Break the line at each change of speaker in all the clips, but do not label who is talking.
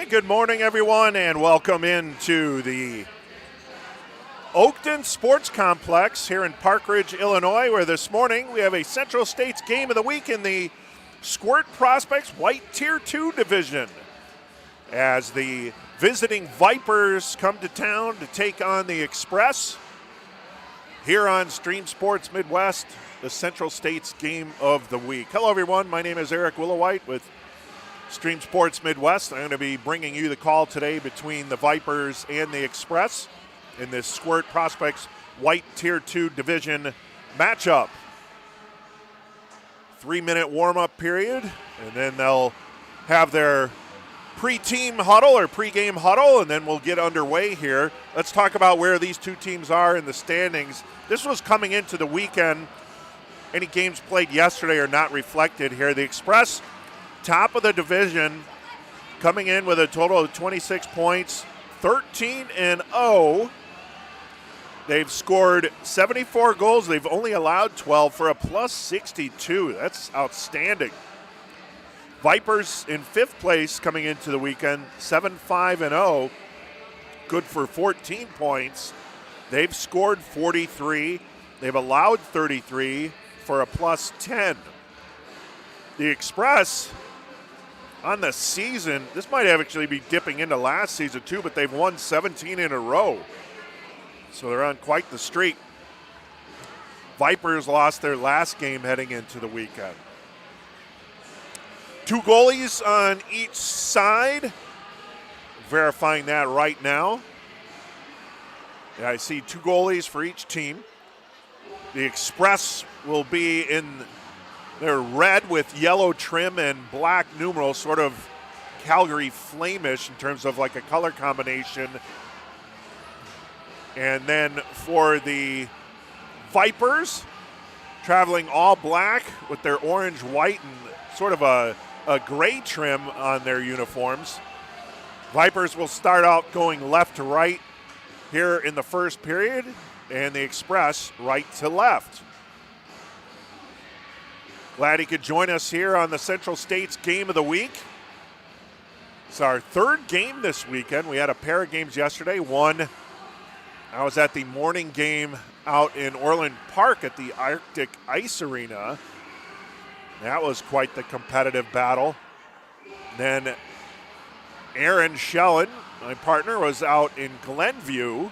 Hey, good morning, everyone, and welcome into the Oakton Sports Complex here in Park Ridge, Illinois, where this morning we have a Central States game of the week in the Squirt Prospects White Tier 2 division as the visiting Vipers come to town to take on the Express here on Stream Sports Midwest, the Central States game of the week. Hello, everyone. My name is Eric Willowhite with Stream Sports Midwest. I'm going to be bringing you the call today between the Vipers and the Express in this Squirt Prospects White Tier 2 division matchup. 3-minute warm-up period, and then they'll have their pre-team huddle or pre-game huddle, and then we'll get underway here. Let's talk about where these two teams are in the standings. This was coming into the weekend. Any games played yesterday are not reflected here. The Express, top of the division, coming in with a total of 26 points, 13-0. They've scored 74 goals. They've only allowed 12 for a plus 62. That's outstanding. Vipers in fifth place coming into the weekend, 7-5-0, good for 14 points. They've scored 43. They've allowed 33 for a plus 10. The Express, on the season, this might actually be dipping into last season too, but they've won 17 in a row. So they're on quite the streak. Vipers lost their last game heading into the weekend. Two goalies on each side. Verifying that right now. Yeah, I see two goalies for each team. The Express will be in their red with yellow trim and black numerals, sort of Calgary Flame-ish in terms of like a color combination. And then for the Vipers, traveling all black with their orange, white, and sort of a gray trim on their uniforms. Vipers will start out going left to right here in the first period, and the Express right to left. Glad he could join us here on the Central States Game of the Week. It's our third game this weekend. We had a pair of games yesterday. One, I was at the morning game out in Orland Park at the Arctic Ice Arena. That was quite the competitive battle. Then Aaron Schellen, my partner, was out in Glenview.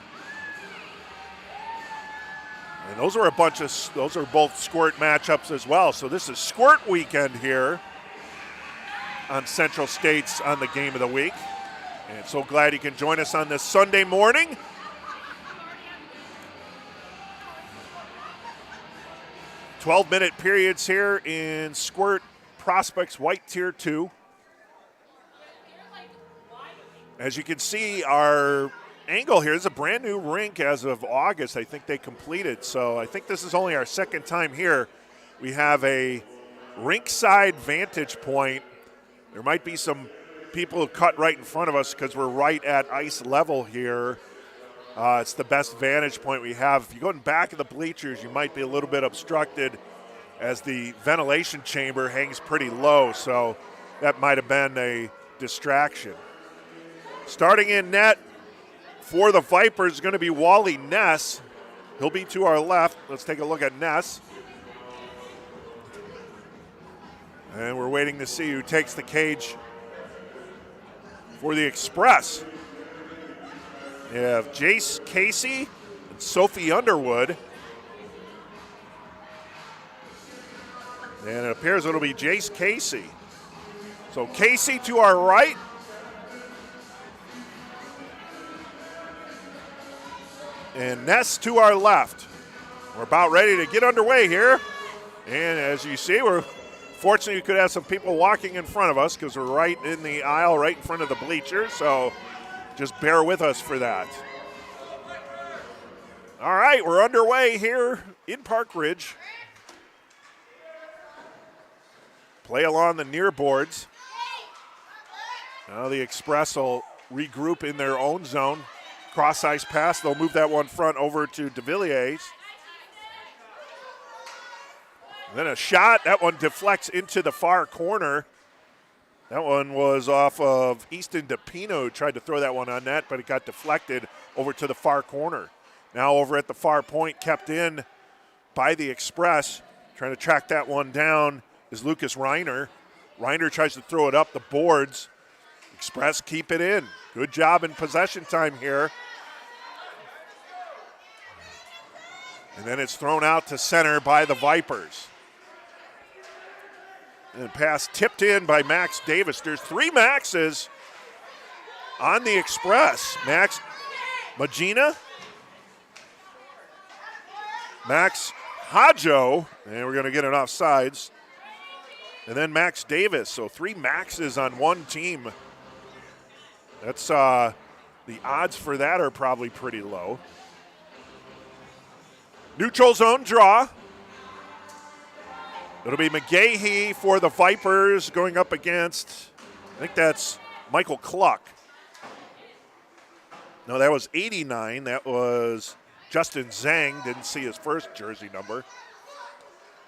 And those are both Squirt matchups as well. So this is Squirt weekend here on Central States on the Game of the Week. And so glad you can join us on this Sunday morning. "12-minute periods here in Squirt Prospects White Tier 2. As you can see, our angle here is a brand new rink as of August. I think they completed. So I think this is only our second time here. We have a rink side vantage point. There might be some people who cut right in front of us because we're right at ice level here. It's the best vantage point we have. If you go in back of the bleachers, you might be a little bit obstructed as the ventilation chamber hangs pretty low. So that might have been a distraction. Starting in net for the Vipers is going to be Wally Ness. He'll be to our left. Let's take a look at Ness. And we're waiting to see who takes the cage for the Express. You have Jace Casey and Sophie Underwood. And it appears it'll be Jace Casey. So Casey to our right. And Ness to our left. We're about ready to get underway here. And as you see, we're fortunate we could have some people walking in front of us because we're right in the aisle, right in front of the bleachers. So just bear with us for that. All right, we're underway here in Park Ridge. Play along the near boards. Now the Express will regroup in their own zone. Cross ice pass. They'll move that one front over to De Villiers. Then a shot. That one deflects into the far corner. That one was off of Easton DePino, who tried to throw that one on net, but it got deflected over to the far corner. Now over at the far point, kept in by the Express. Trying to track that one down is Lucas Reiner. Reiner tries to throw it up the boards. Express keep it in. Good job in possession time here. And then it's thrown out to center by the Vipers. And pass tipped in by Max Davis. There's 3 Maxes on the Express. Max Magina, Max Hajo, and we're going to get it off sides. And then Max Davis. So 3 Maxes on one team. That's the odds for that are probably pretty low. Neutral zone draw. It'll be McGahee for the Vipers going up against, I think that's Michael Cluck. No, that was 89. That was Justin Zhang. Didn't see his first jersey number.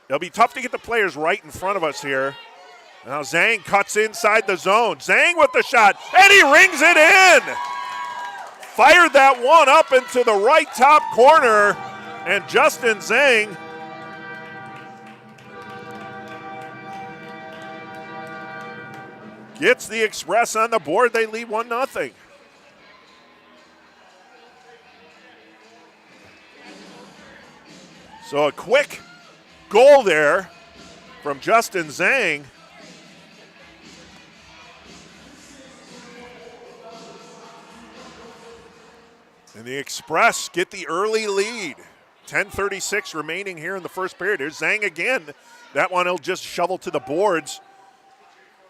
It'll be tough to get the players right in front of us here. Now Zhang cuts inside the zone. Zhang with the shot, and he rings it in. Fired that one up into the right top corner, and Justin Zhang gets the Express on the board. They lead 1-0. So a quick goal there from Justin Zhang. And the Express get the early lead. 10:36 remaining here in the first period. Here's Zhang again. That one he'll just shovel to the boards.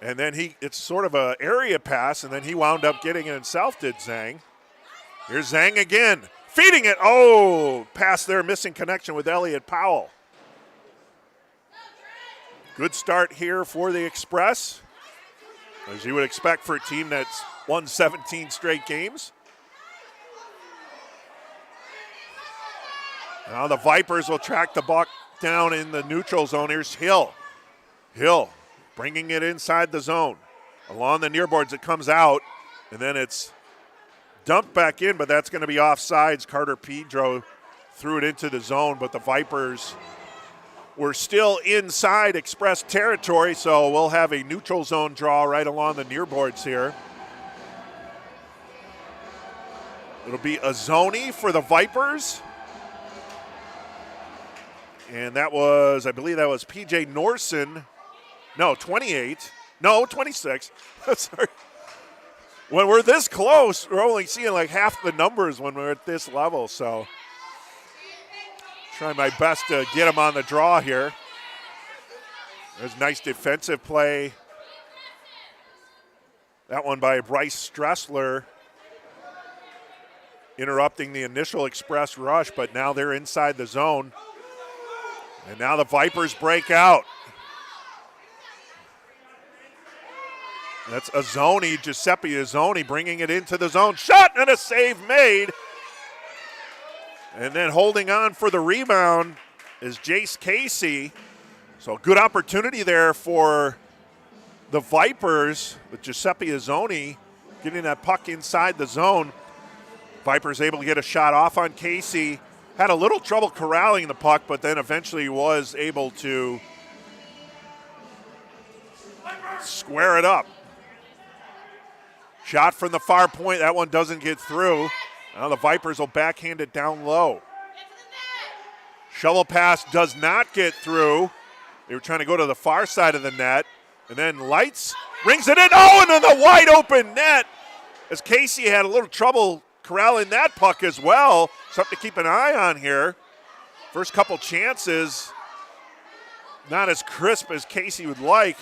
And then it's sort of an area pass, and then he wound up getting it himself, did Zhang. Here's Zhang again, feeding it. Oh, pass there, missing connection with Elliott Powell. Good start here for the Express, as you would expect for a team that's won 17 straight games. Now the Vipers will track the buck down in the neutral zone. Here's Hill. Hill bringing it inside the zone. Along the near boards, it comes out, and then it's dumped back in, but that's going to be offsides. Carter Pedro threw it into the zone, but the Vipers were still inside Express territory, so we'll have a neutral zone draw right along the near boards here. It'll be Azzoni for the Vipers. And that was, I believe that was P.J. Norson. No, 28. No, 26. Sorry. When we're this close, we're only seeing like half the numbers when we're at this level. So trying my best to get them on the draw here. There's nice defensive play. That one by Bryce Stressler, interrupting the initial Express rush, but now they're inside the zone. And now the Vipers break out. That's Azzoni, Giuseppe Azzoni, bringing it into the zone. Shot and a save made. And then holding on for the rebound is Jace Casey. So good opportunity there for the Vipers with Giuseppe Azzoni getting that puck inside the zone. Vipers able to get a shot off on Casey. Had a little trouble corralling the puck, but then eventually was able to square it up. Shot from the far point. That one doesn't get through. Now the Vipers will backhand it down low. Shovel pass does not get through. They were trying to go to the far side of the net. And then Lights rings it in. Oh, and then the wide open net, as Casey had a little trouble corralling that puck as well. Something to keep an eye on here. First couple chances, not as crisp as Casey would like.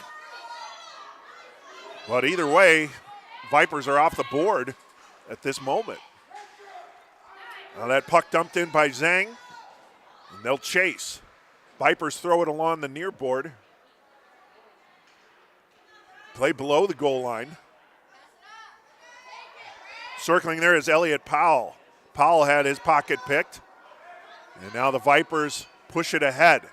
But either way, Vipers are off the board at this moment. Now that puck dumped in by Zhang, and they'll chase. Vipers throw it along the near board. Play below the goal line. Circling there is Elliott Powell. Powell had his pocket picked. And now the Vipers push it ahead.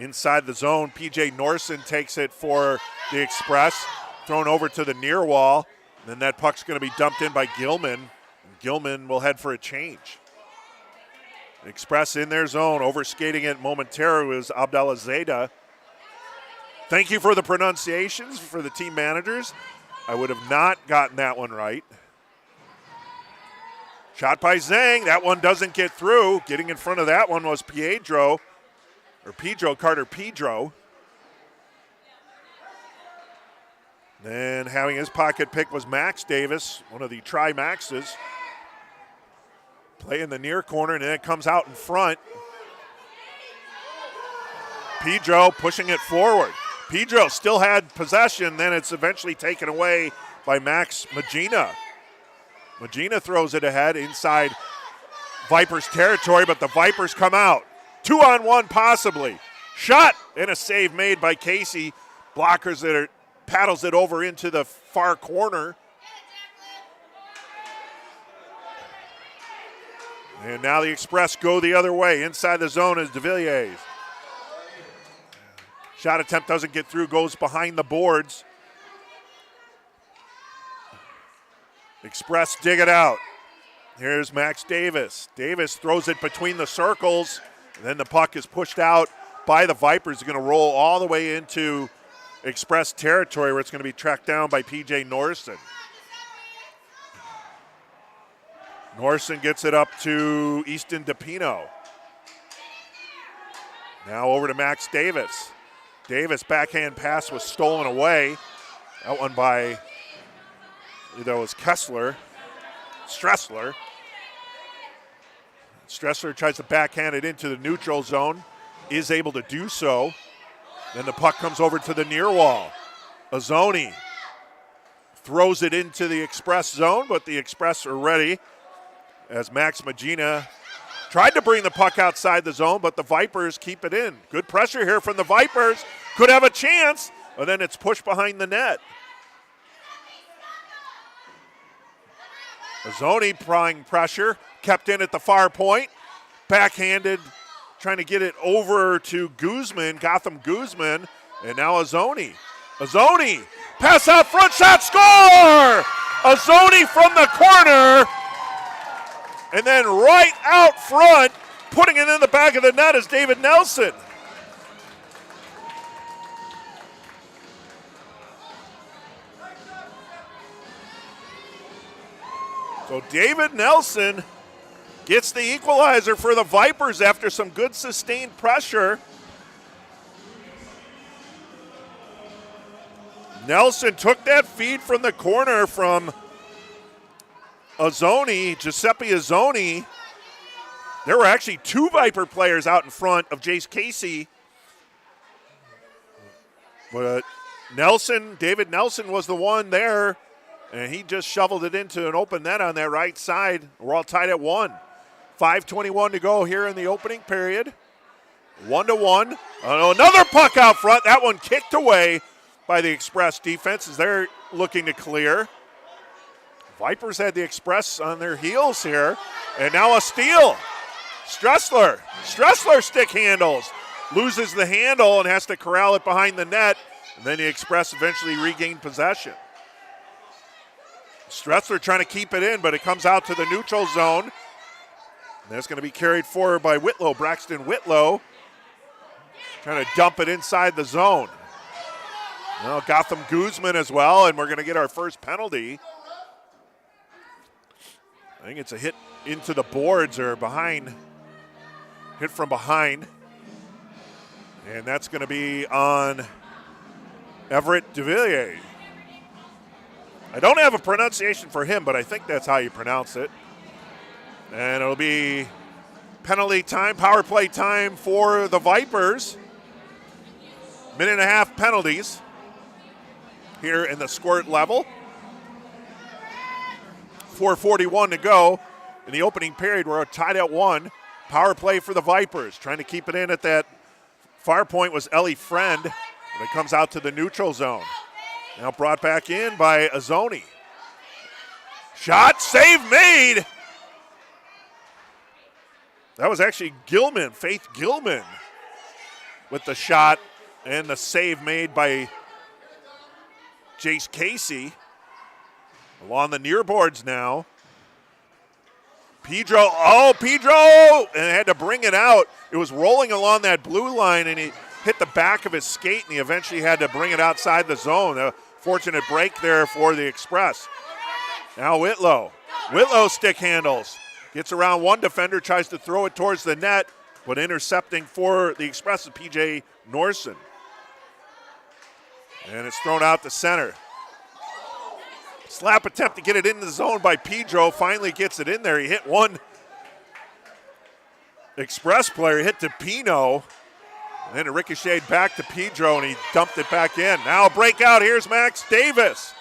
inside the zone. P.J. Norson takes it for the Express, thrown over to the near wall. And then that puck's going to be dumped in by Gilman. Gilman will head for a change. Express in their zone, overskating it momentarily was Abdallah Zeda. Thank you for the pronunciations for the team managers. I would have not gotten that one right. Shot by Zhang. That one doesn't get through. Getting in front of that one was Carter Pedro. Then having his pocket pick was Max Davis, one of the Tri-Maxes. Play in the near corner, and then it comes out in front. Pedro pushing it forward. Pedro still had possession, then it's eventually taken away by Max Magina. Magina throws it ahead inside Vipers territory, but the Vipers come out. 2-on-1 possibly. Shot and a save made by Casey. Blockers that paddles it over into the far corner. And now the Express go the other way. Inside the zone is De Villiers. Shot attempt doesn't get through, goes behind the boards. Express dig it out. Here's Max Davis. Davis throws it between the circles, and then the puck is pushed out by the Vipers. It's going to roll all the way into Express territory where it's going to be tracked down by P.J. Norson. Norson gets it up to Easton DePino. Now over to Max Davis. Davis backhand pass was stolen away. That one by, that was Stressler. Stressler tries to backhand it into the neutral zone, is able to do so. Then the puck comes over to the near wall. Azzoni throws it into the Express zone, but the Express are ready as Max Magina tried to bring the puck outside the zone, but the Vipers keep it in. Good pressure here from the Vipers. Could have a chance, but then it's pushed behind the net. Azzoni applying pressure, kept in at the far point. Backhanded, trying to get it over to Guzman, Gotham Guzman, and now Azzoni. Azzoni, pass out front, shot, score! Azzoni from the corner. And then right out front, putting it in the back of the net is David Nelson. So David Nelson gets the equalizer for the Vipers after some good sustained pressure. Nelson took that feed from the corner from Azzoni, Giuseppe Azzoni. There were actually two Viper players out in front of Jace Casey. But David Nelson was the one there, and he just shoveled it into an open net on that right side. We're all tied at 1. 5:21 to go here in the opening period. 1-1. Another puck out front. That one kicked away by the Express defense as they're looking to clear. Vipers had the Express on their heels here. And now a steal. Stressler stick handles. Loses the handle and has to corral it behind the net. And then the Express eventually regained possession. Stressler trying to keep it in, but it comes out to the neutral zone. And that's going to be carried forward by Whitlow, Braxton Whitlow. Trying to dump it inside the zone. Well, Gotham Guzman as well, and we're going to get our first penalty. I think it's a hit into the boards or behind, hit from behind. And that's going to be on Everett De Villiers. I don't have a pronunciation for him, but I think that's how you pronounce it. And it'll be penalty time, power play time for the Vipers. Minute and a half penalties here in the Squirt level. 4:41 to go in the opening period. We're tied at 1. Power play for the Vipers. Trying to keep it in at that far point was Ellie Friend. And it comes out to the neutral zone. Now brought back in by Azzoni. Shot, save made. That was actually Gilman, Faith Gilman. with the shot and the save made by Jace Casey. Along the near boards now. Pedro, and had to bring it out. It was rolling along that blue line, and he hit the back of his skate, and he eventually had to bring it outside the zone. A fortunate break there for the Express. Now Whitlow. Whitlow stick handles. Gets around one defender, tries to throw it towards the net, but intercepting for the Express is P.J. Norson. And it's thrown out to center. Slap attempt to get it in the zone by Pedro. Finally gets it in there. He hit one Express player, hit to Pino. And then it ricocheted back to Pedro, and he dumped it back in. Now a breakout. Here's Max Davis.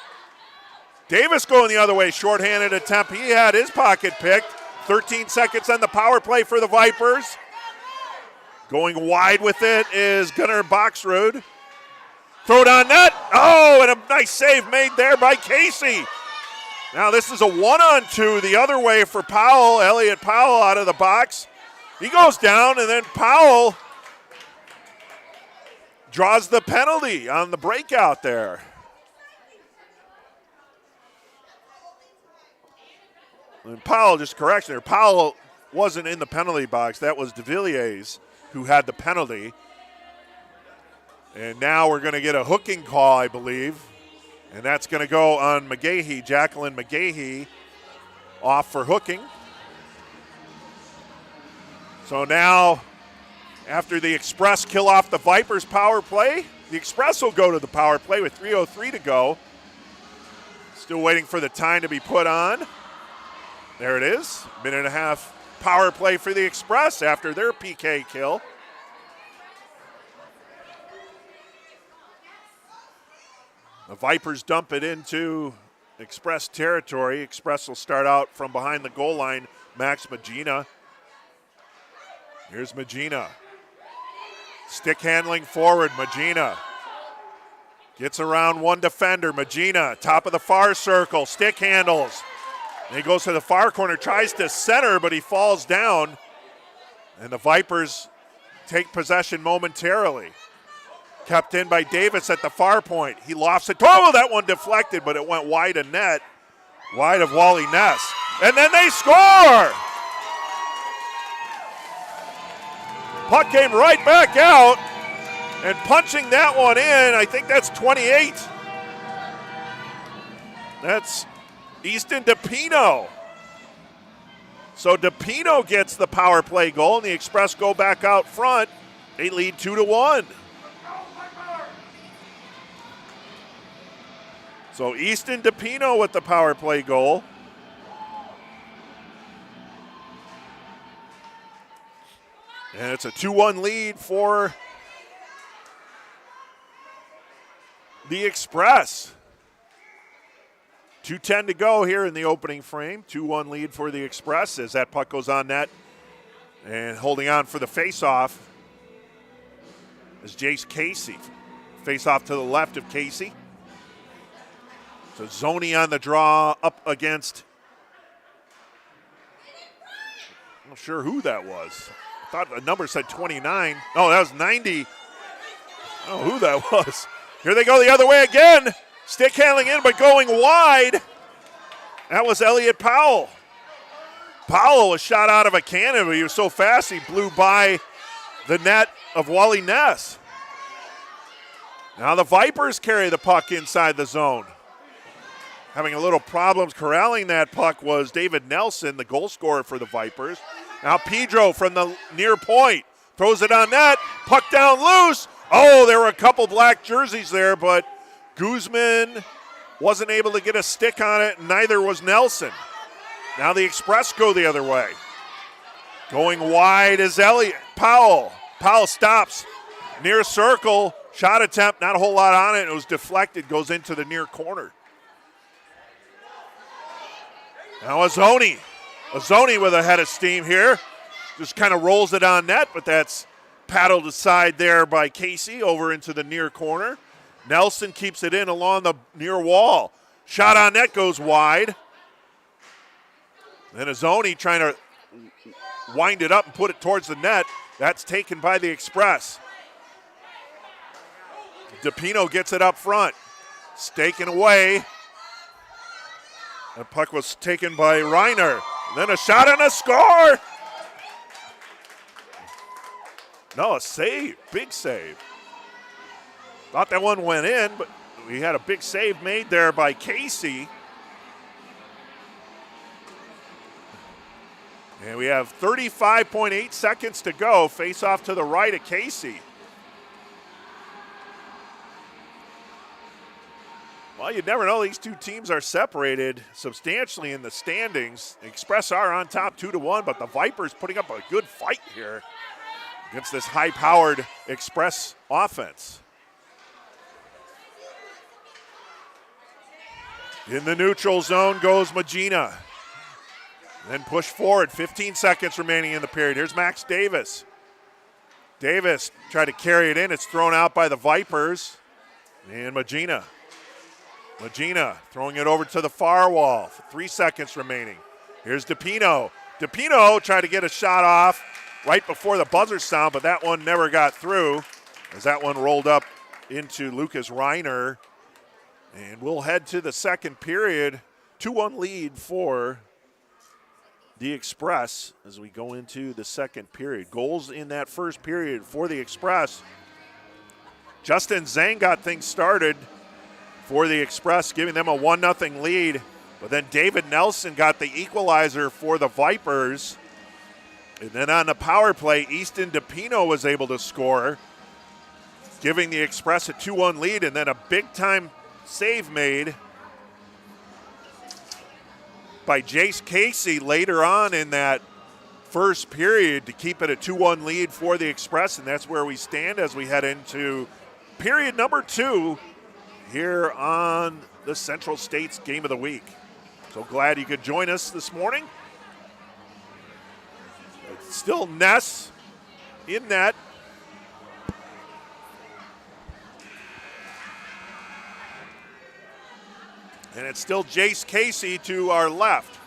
Davis going the other way. Shorthanded attempt. He had his pocket picked. 13 seconds on the power play for the Vipers. Going wide with it is Gunnar Boxrud. Throw it on net. Oh, and a nice save made there by Casey. Now this is a 1-on-2 the other way for Powell. Elliot Powell out of the box. He goes down, and then Powell draws the penalty on the breakout there. And Powell, just correction there, Powell wasn't in the penalty box. That was de Villiers who had the penalty. And now we're going to get a hooking call, I believe. And that's going to go on McGahee, Jacqueline McGahee, off for hooking. So now, after the Express kill off the Vipers power play, the Express will go to the power play with 3:03 to go. Still waiting for the time to be put on. There it is. Minute and a half power play for the Express after their PK kill. The Vipers dump it into Express territory. Express will start out from behind the goal line. Max Magina. Here's Magina. Stick handling forward. Magina gets around one defender. Magina, top of the far circle. Stick handles. And he goes to the far corner, tries to center, but he falls down. And the Vipers take possession momentarily. Kept in by Davis at the far point. He lofts it. Oh, that one deflected, but it went wide of net. Wide of Wally Ness. And then they score! Puck came right back out. And punching that one in, I think that's 28. That's Easton DePino. So DePino gets the power play goal, and the Express go back out front. They lead 2-1. So Easton DePino with the power play goal. And it's a 2-1 lead for the Express. 2:10 to go here in the opening frame. 2-1 lead for the Express as that puck goes on net. And holding on for the face-off is Jace Casey. Face-off to the left of Casey. So Zoni on the draw up against, I'm not sure who that was. I thought the number said 29. Oh, that was 90. I don't know who that was. Here they go the other way again. Stick handling in, but going wide. That was Elliot Powell. Powell was shot out of a cannon, but he was so fast he blew by the net of Wally Ness. Now the Vipers carry the puck inside the zone. Having a little problems corralling that puck was David Nelson, the goal scorer for the Vipers. Now Pedro from the near point throws it on net. Puck down loose. Oh, there were a couple black jerseys there, but Guzman wasn't able to get a stick on it, and neither was Nelson. Now the Express go the other way. Going wide is Elliott. Powell. Powell stops. Near circle. Shot attempt, not a whole lot on it. It was deflected, goes into the near corner. Now Azzoni. Azzoni with a head of steam here. Just kind of rolls it on net, but that's paddled aside there by Casey over into the near corner. Nelson keeps it in along the near wall. Shot on net goes wide. Then Azzoni trying to wind it up and put it towards the net. That's taken by the Express. DePino gets it up front. Staking away. The puck was taken by Reiner. Then a shot and a score. No, a save. Big save. Thought that one went in, but we had a big save made there by Casey. And we have 35.8 seconds to go. Face off to the right of Casey. Well, you never know. These two teams are separated substantially in the standings. The Express are on top 2-1, but the Vipers putting up a good fight here against this high-powered Express offense. In the neutral zone goes Magina. Then push forward, 15 seconds remaining in the period. Here's Max Davis. Davis tried to carry it in. It's thrown out by the Vipers. And Magina throwing it over to the far wall. 3 seconds remaining. Here's DePino. DePino tried to get a shot off right before the buzzer sound, but that one never got through as that one rolled up into Lucas Reiner. And we'll head to the second period. 2-1 lead for the Express as we go into the second period. Goals in that first period for the Express. Justin Zhang got things started for the Express, giving them a 1-0 lead. But then David Nelson got the equalizer for the Vipers. And then on the power play, Easton DePino was able to score, giving the Express a 2-1 lead, and then a big-time save made by Jace Casey later on in that first period to keep it a 2-1 lead for the Express, and that's where we stand as we head into period number 2 here on the Central States Game of the Week. So glad you could join us this morning. It's still Ness in net. And it's still Jace Casey to our left.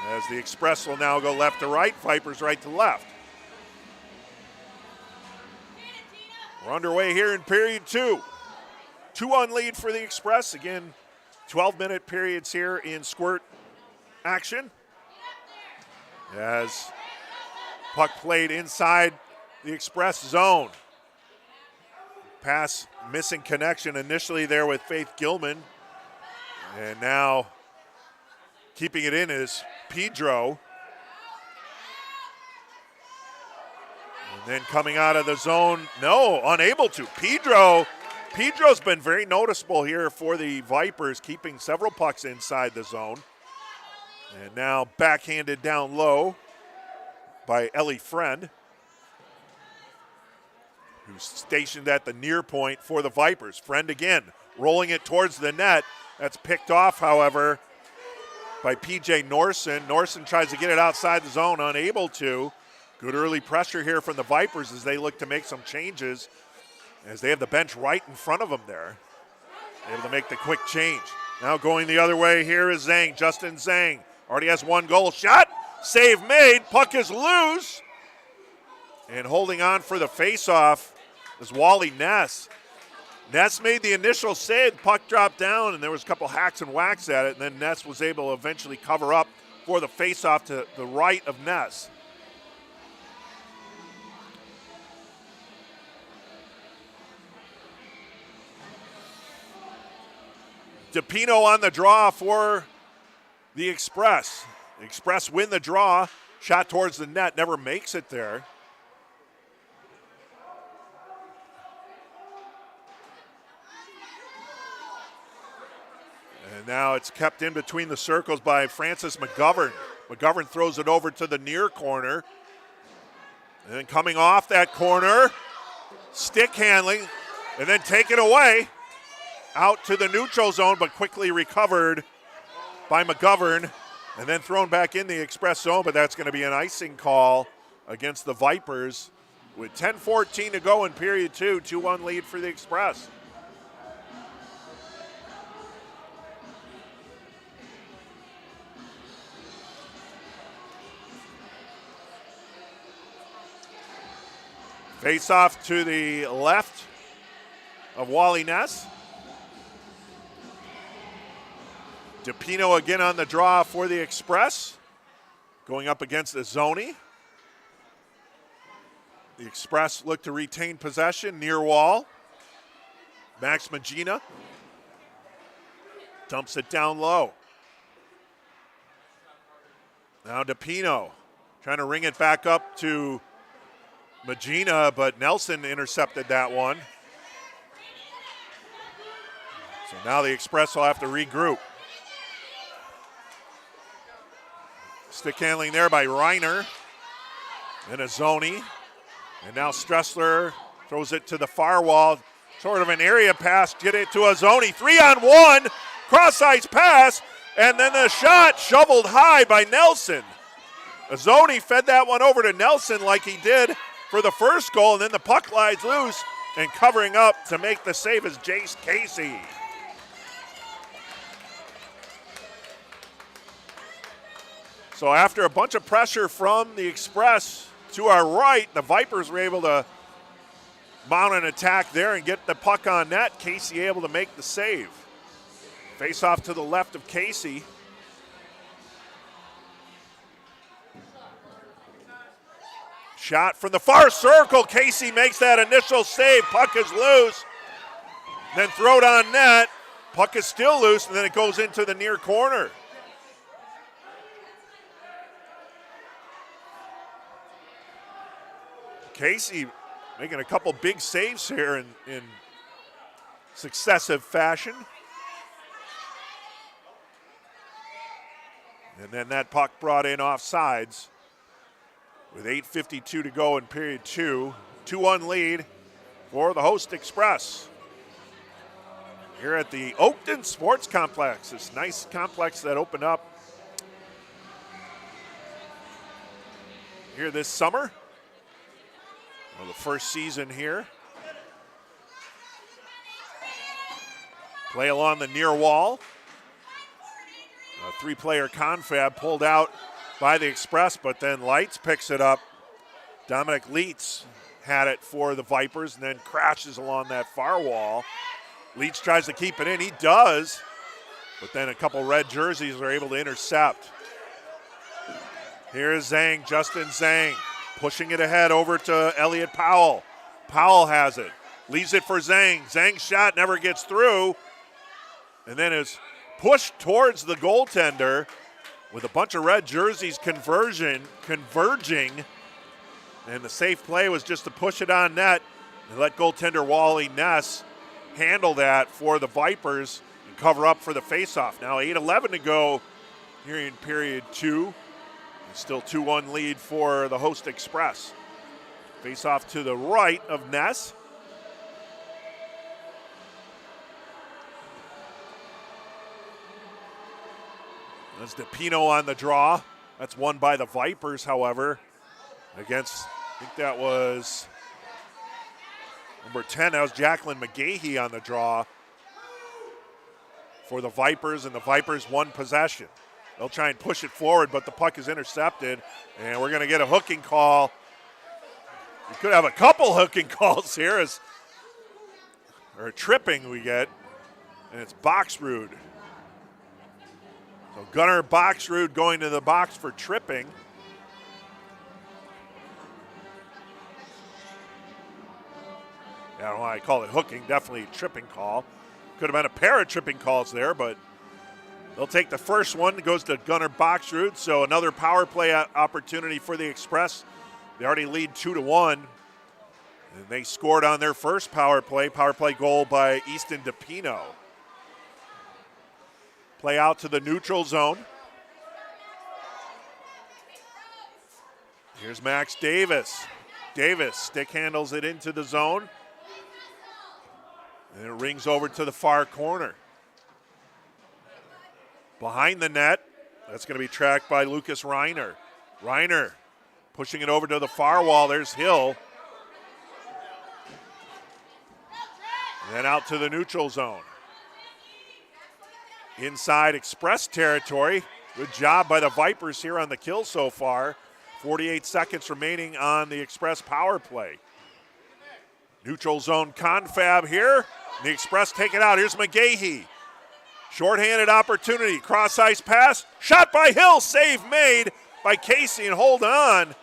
As the Express will now go left to right, Vipers right to left. We're underway here in period 2. 2-1 lead for the Express. Again, 12-minute periods here in Squirt action. As puck played inside the Express zone. Pass missing connection initially there with Faith Gilman. And now keeping it in is Pedro. And then coming out of the zone, no, unable to. Pedro's been very noticeable here for the Vipers, keeping several pucks inside the zone. And now backhanded down low by Ellie Friend, who's stationed at the near point for the Vipers. Friend again, rolling it towards the net. That's picked off, however, by P.J. Norson. Norson tries to get it outside the zone, unable to. Good early pressure here from the Vipers as they look to make some changes, as they have the bench right in front of them there. Able to make the quick change. Now going the other way here is Zhang, Justin Zhang. Already has one goal shot. Save made. Puck is loose. And holding on for the faceoff is Wally Ness. Ness made the initial save. Puck dropped down, and there was a couple hacks and whacks at it. And then Ness was able to eventually cover up for the faceoff to the right of Ness. DePino on the draw for the Express. The Express win the draw. Shot towards the net, never makes it there. And now it's kept in between the circles by Francis McGovern. McGovern throws it over to the near corner. And then coming off that corner, stick handling, and then taken away out to the neutral zone, but quickly recovered by McGovern and then thrown back in the Express zone, but that's going to be an icing call against the Vipers with 10:14 to go in period 2, 2-1 lead for the Express. Face off to the left of Wally Ness. DePino again on the draw for the Express, going up against Azzoni. The Express look to retain possession, near wall. Max Magina dumps it down low. Now DePino trying to ring it back up to Magina, but Nelson intercepted that one. So now the Express will have to regroup. Stick handling there by Reiner and Azzoni. And now Stressler throws it to the far wall. Sort of an area pass, get it to Azzoni. 3-on-1, cross-ice pass, and then the shot shoveled high by Nelson. Azzoni fed that one over to Nelson like he did for the first goal, and then the puck glides loose, and covering up to make the save is Jace Casey. So after a bunch of pressure from the Express to our right, the Vipers were able to mount an attack there and get the puck on net. Casey able to make the save. Face off to the left of Casey. Shot from the far circle. Casey makes that initial save. Puck is loose. Then throw it on net. Puck is still loose, and then it goes into the near corner. Casey making a couple big saves here in successive fashion. And then that puck brought in off sides with 8:52 to go in period two. 2-1 lead for the host Express. Here at the Oakton Sports Complex, this nice complex that opened up here this summer. Well, the first season here. Play along the near wall. A three-player confab pulled out by the Express, but then Lights picks it up. Dominic Leitz had it for the Vipers and then crashes along that far wall. Leitz tries to keep it in. He does, but then a couple red jerseys are able to intercept. Here's Zhang, Justin Zhang. Pushing it ahead over to Elliot Powell. Powell has it. Leaves it for Zhang. Zhang's shot never gets through. And then is pushed towards the goaltender with a bunch of red jerseys converging. And the safe play was just to push it on net and let goaltender Wally Ness handle that for the Vipers and cover up for the faceoff. Now 8:11 to go here in period two. Still 2-1 lead for the host Express. Face off to the right of Ness. That's DePino on the draw. That's won by the Vipers, however, against, I think that was number 10. That was Jacqueline McGahee on the draw for the Vipers, and the Vipers won possession. They'll try and push it forward, but the puck is intercepted, and we're going to get a hooking call. We could have a couple hooking calls here, or a tripping we get, and it's Boxrud. So Gunnar Boxrud going to the box for tripping. I don't know why I call it hooking, definitely a tripping call. Could have been a pair of tripping calls there, but they'll take the first one. It goes to Gunnar Boxrud, so another power play opportunity for the Express. They already lead 2-1, and they scored on their first power play goal by Easton DePino. Play out to the neutral zone. Here's Max Davis. Davis stick handles it into the zone, and it rings over to the far corner. Behind the net, that's going to be tracked by Lucas Reiner. Reiner pushing it over to the far wall. There's Hill. And then out to the neutral zone. Inside Express territory. Good job by the Vipers here on the kill so far. 48 seconds remaining on the Express power play. Neutral zone confab here. The Express take it out. Here's McGahee. Shorthanded opportunity. Cross ice pass. Shot by Hill. Save made by Casey and hold on.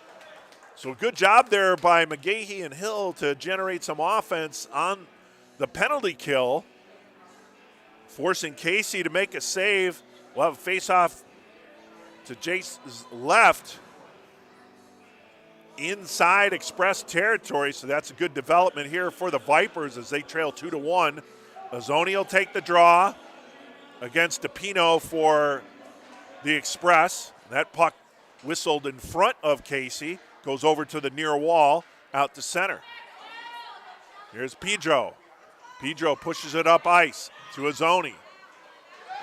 So good job there by McGahee and Hill to generate some offense on the penalty kill. Forcing Casey to make a save. We'll have a face-off to Jace's left inside Express territory, so that's a good development here for the Vipers as they trail 2-1. Azzoni will take the draw against DePino for the Express. That puck whistled in front of Casey, goes over to the near wall, out to center. Here's Pedro. Pedro pushes it up ice to Azzoni.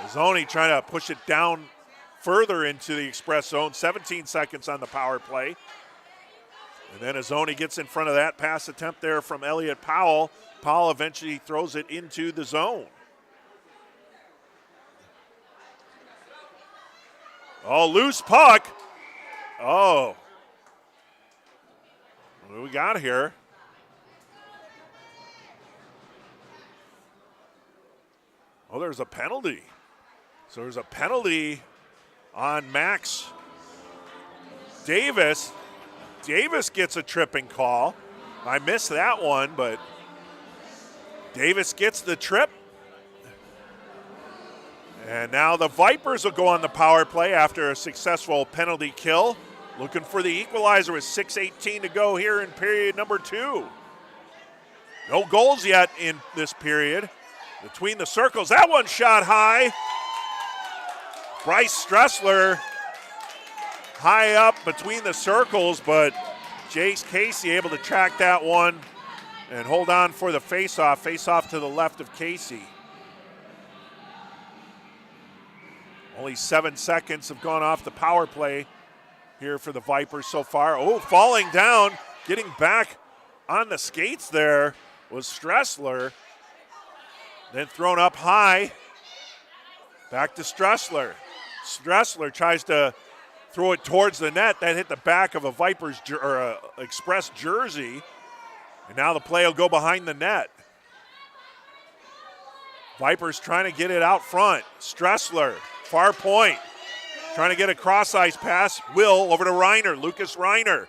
Azzoni trying to push it down further into the Express zone. 17 seconds on the power play. And then Azzoni gets in front of that pass attempt there from Elliott Powell. Powell eventually throws it into the zone. Oh, loose puck. Oh. What do we got here? Oh, there's a penalty. So there's a penalty on Max Davis. Davis gets a tripping call. I missed that one, but Davis gets the trip. And now the Vipers will go on the power play after a successful penalty kill. Looking for the equalizer with 6:18 to go here in period number 2. No goals yet in this period. Between the circles, that one shot high. Bryce Stressler high up between the circles, but Jace Casey able to track that one and hold on for the faceoff. Faceoff to the left of Casey. Only 7 seconds have gone off the power play here for the Vipers so far. Oh, falling down, getting back on the skates there was Stressler. Then thrown up high. Back to Stressler. Stressler tries to throw it towards the net. That hit the back of a Vipers Express jersey. And now the play will go behind the net. Vipers trying to get it out front. Stressler, far point. Trying to get a cross ice pass. Will over to Reiner. Lucas Reiner.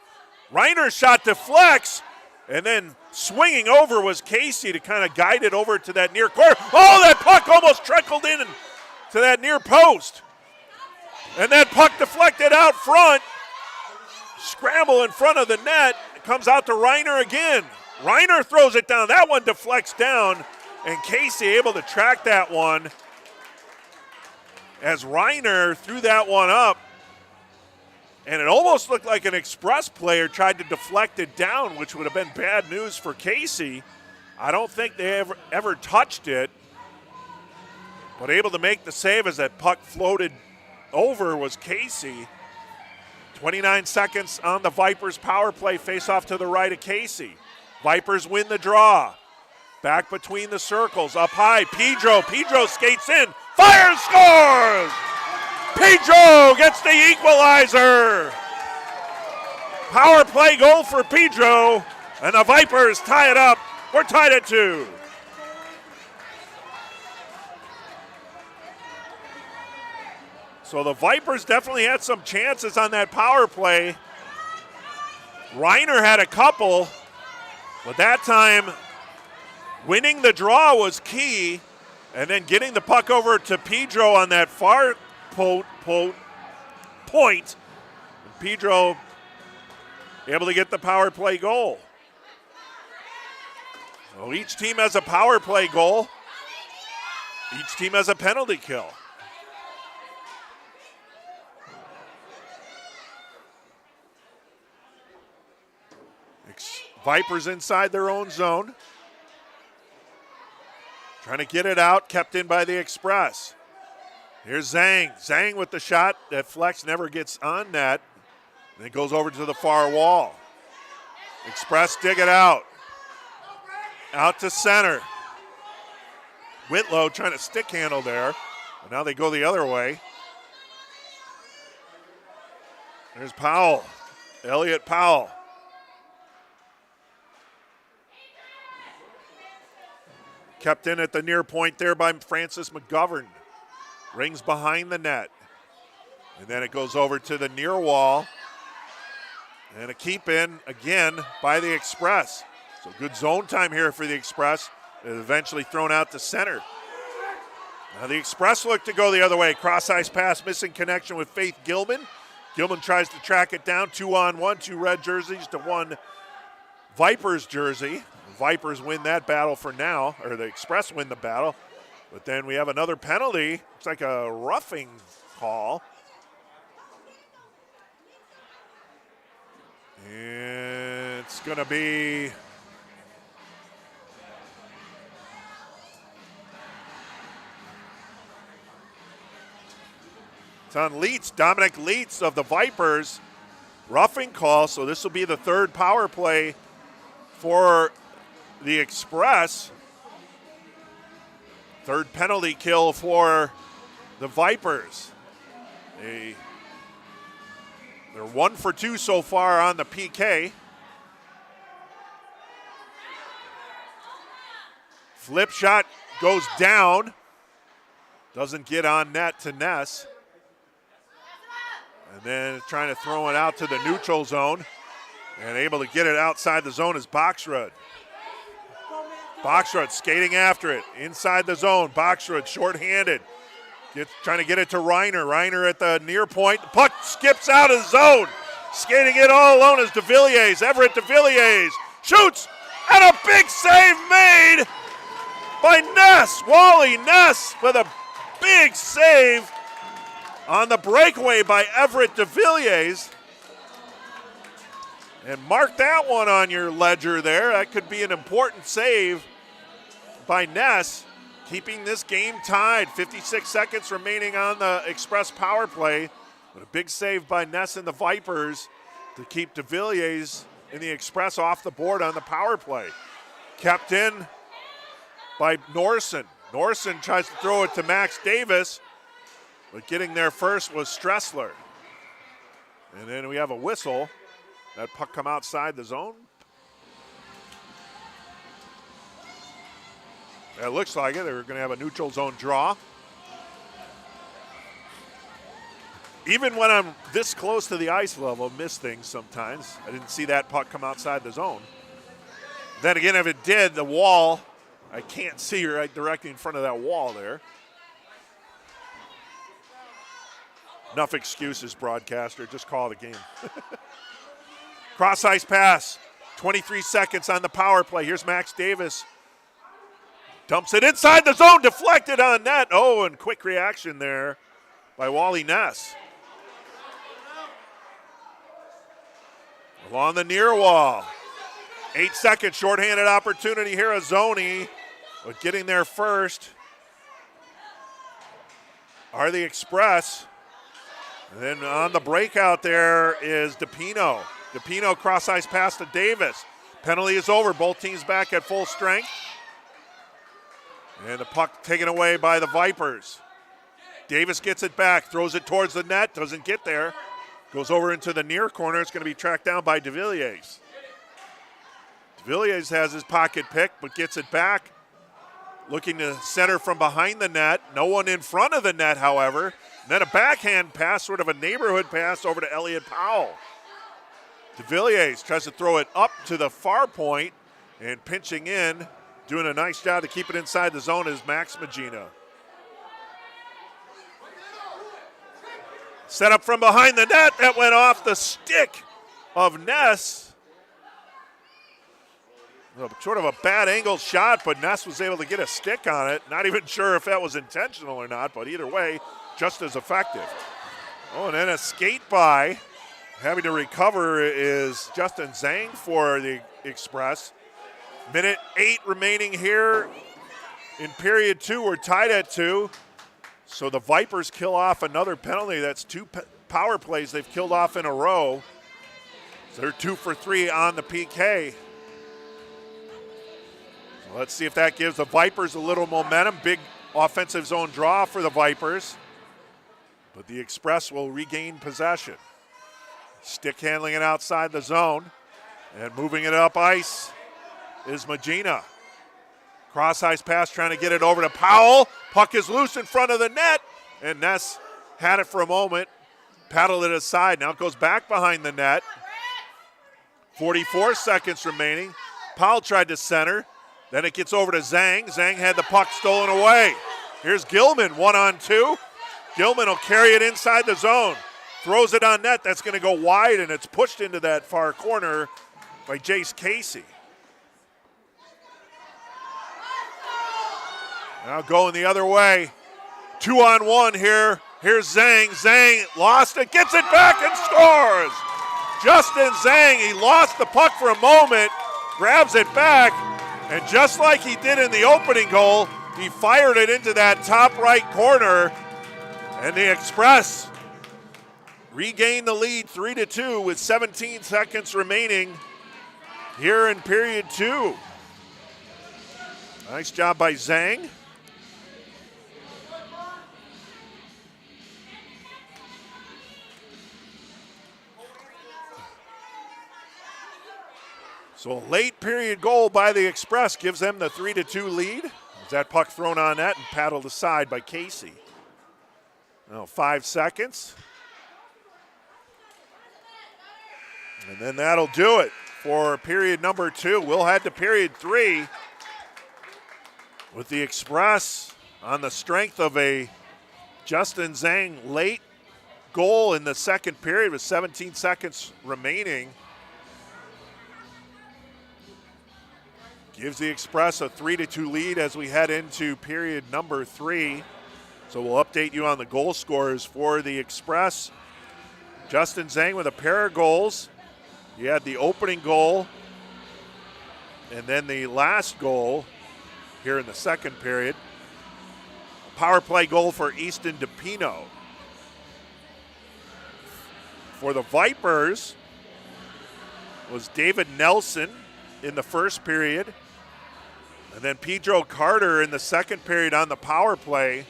Reiner's shot deflects. And then swinging over was Casey to kind of guide it over to that near corner. Oh, that puck almost trickled in to that near post. And that puck deflected out front. Scramble in front of the net. It comes out to Reiner again. Reiner throws it down. That one deflects down. And Casey able to track that one as Reiner threw that one up. And it almost looked like an Express player tried to deflect it down, which would have been bad news for Casey. I don't think they ever touched it. But able to make the save as that puck floated over was Casey. 29 seconds on the Vipers power play. Face off to the right of Casey. Vipers win the draw. Back between the circles, up high. Pedro skates in. Fires, scores! Pedro gets the equalizer. Power play goal for Pedro, and the Vipers tie it up. We're tied at 2. So the Vipers definitely had some chances on that power play. Reiner had a couple, but that time winning the draw was key, and then getting the puck over to Pedro on that far point. And Pedro able to get the power play goal. So each team has a power play goal. Each team has a penalty kill. Vipers inside their own zone. Trying to get it out, kept in by the Express. Here's Zhang. Zhang with the shot that Flex never gets on net. And it goes over to the far wall. Express dig it out. Out to center. Whitlow trying to stick handle there. But now they go the other way. There's Powell. Elliott Powell. Kept in at the near point there by Francis McGovern. Rings behind the net. And then it goes over to the near wall. And a keep in again by the Express. So good zone time here for the Express. Eventually thrown out to center. Now the Express look to go the other way. Cross-ice pass, missing connection with Faith Gilman. Gilman tries to track it down. 2-on-1, 2 red jerseys to 1 Vipers jersey. The Vipers win that battle for now, or the Express win the battle. But then we have another penalty. It's like a roughing call. And it's going to be it's on Leitz, Dominic Leitz of the Vipers. Roughing call, so this will be the third power play for the Express. Third penalty kill for the Vipers. They're 1 for 2 so far on the PK. Flip shot goes down. Doesn't get on net to Ness. And then trying to throw it out to the neutral zone. And able to get it outside the zone is Boxrud. Boxrud skating after it. Inside the zone. Boxrud shorthanded. Trying to get it to Reiner. Reiner at the near point. The puck skips out of zone. Skating it all alone is DeVilliers. Everett DeVilliers shoots. And a big save made by Ness. Wally Ness with a big save on the breakaway by Everett DeVilliers. And mark that one on your ledger there. That could be an important save by Ness, keeping this game tied. 56 seconds remaining on the Express power play. But a big save by Ness and the Vipers to keep DeVilliers and the Express off the board on the power play. Kept in by Norson. Norson tries to throw it to Max Davis, but getting there first was Stressler. And then we have a whistle. That puck come outside the zone. That looks like it. They're going to have a neutral zone draw. Even when I'm this close to the ice level, I miss things sometimes. I didn't see that puck come outside the zone. Then again, if it did, the wall, I can't see right directly in front of that wall there. Enough excuses, broadcaster. Just call the game. Cross-ice pass. 23 seconds on the power play. Here's Max Davis. Dumps it inside the zone. Deflected on net. Oh, and quick reaction there by Wally Ness. Along the near wall. 8 seconds. Shorthanded opportunity here. Azzoni. But getting there first are the Express. And then on the breakout there is DePino. DePino cross-ice pass to Davis. Penalty is over. Both teams back at full strength. And the puck taken away by the Vipers. Davis gets it back, throws it towards the net, doesn't get there. Goes over into the near corner. It's going to be tracked down by DeVilliers. DeVilliers has his pocket pick, but gets it back. Looking to center from behind the net. No one in front of the net, however. And then a backhand pass, sort of a neighborhood pass over to Elliot Powell. DeVilliers tries to throw it up to the far point, and pinching in, doing a nice job to keep it inside the zone is Max Magina. Set up from behind the net. That went off the stick of Ness. Sort of a bad angle shot, but Ness was able to get a stick on it. Not even sure if that was intentional or not, but either way, just as effective. Oh, and then a skate by. Having to recover is Justin Zhang for the Express. Minute 8 remaining here in period 2. We're tied at 2. So the Vipers kill off another penalty. That's 2 power plays they've killed off in a row. So they're 2 for 3 on the PK. So let's see if that gives the Vipers a little momentum. Big offensive zone draw for the Vipers. But the Express will regain possession. Stick handling it outside the zone. And moving it up ice is Magina. Cross-ice pass trying to get it over to Powell. Puck is loose in front of the net, and Ness had it for a moment, paddled it aside. Now it goes back behind the net. 44 seconds remaining. Powell tried to center. Then it gets over to Zhang. Zhang had the puck stolen away. Here's Gilman, 1-on-2. Gilman will carry it inside the zone. Throws it on net. That's going to go wide, and it's pushed into that far corner by Jace Casey. Now going the other way. 2-on-1 here. Here's Zhang. Zhang lost it, gets it back and scores. Justin Zhang, he lost the puck for a moment, grabs it back, and just like he did in the opening goal, he fired it into that top right corner, and the Express regained the lead 3-2 with 17 seconds remaining here in period 2. Nice job by Zhang. So a late period goal by the Express gives them the 3-2 lead. As that puck thrown on net and paddled aside by Casey. Now 5 seconds. And then that'll do it for period number 2. We'll head to period 3 with the Express on the strength of a Justin Zhang late goal in the second period with 17 seconds remaining. Gives the Express a 3-2 lead as we head into period number 3. So we'll update you on the goal scorers for the Express. Justin Zhang with a pair of goals. He had the opening goal and then the last goal here in the second period. A power play goal for Easton DePino. For the Vipers was David Nelson in the first period. And then Pedro Carter in the second period on the power play.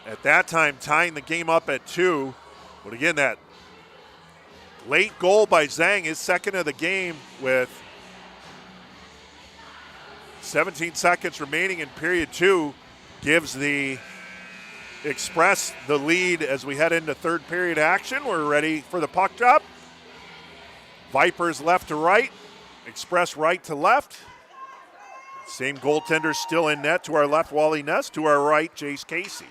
At that time, tying the game up at 2. But again, that late goal by Zhang, his second of the game with 17 seconds remaining in period 2, gives the Express the lead as we head into third period action. We're ready for the puck drop. Vipers left to right, Express right to left. Same goaltender still in net. To our left, Wally Ness. To our right, Jace Casey.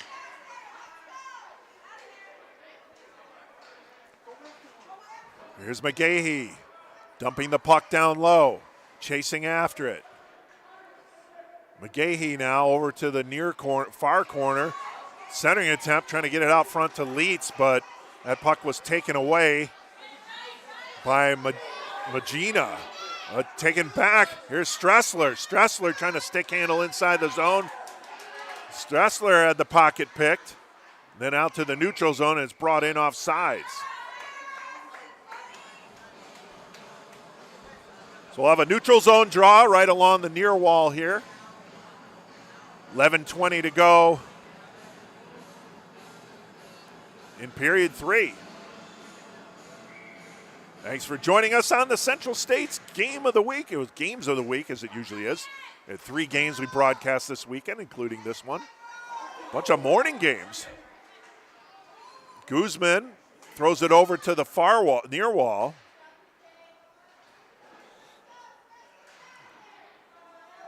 Here's McGahee dumping the puck down low, chasing after it. McGahee now over to the near corner, far corner. Centering attempt, trying to get it out front to Leitz, but that puck was taken away by Magina. Taken back. Here's Stressler. Stressler trying to stick handle inside the zone. Stressler had the pocket picked. Then out to the neutral zone and it's brought in off sides. So we'll have a neutral zone draw right along the near wall here. 11:20 to go in period 3. Thanks for joining us on the Central States Game of the Week. It was Games of the Week, as it usually is. We had 3 games we broadcast this weekend, including this one. Bunch of morning games. Guzman throws it over to the far wall, near wall.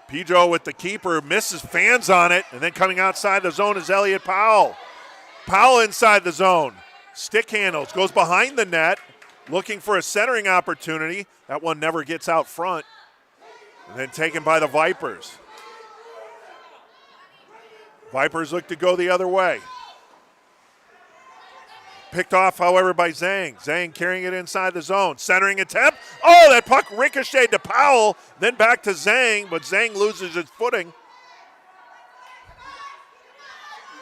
Pedro with the keeper, misses, fans on it, and then coming outside the zone is Elliot Powell. Powell inside the zone. Stick handles, goes behind the net. Looking for a centering opportunity. That one never gets out front. And then taken by the Vipers. Vipers look to go the other way. Picked off, however, by Zhang. Zhang carrying it inside the zone. Centering attempt. Oh, that puck ricocheted to Powell. Then back to Zhang, but Zhang loses his footing.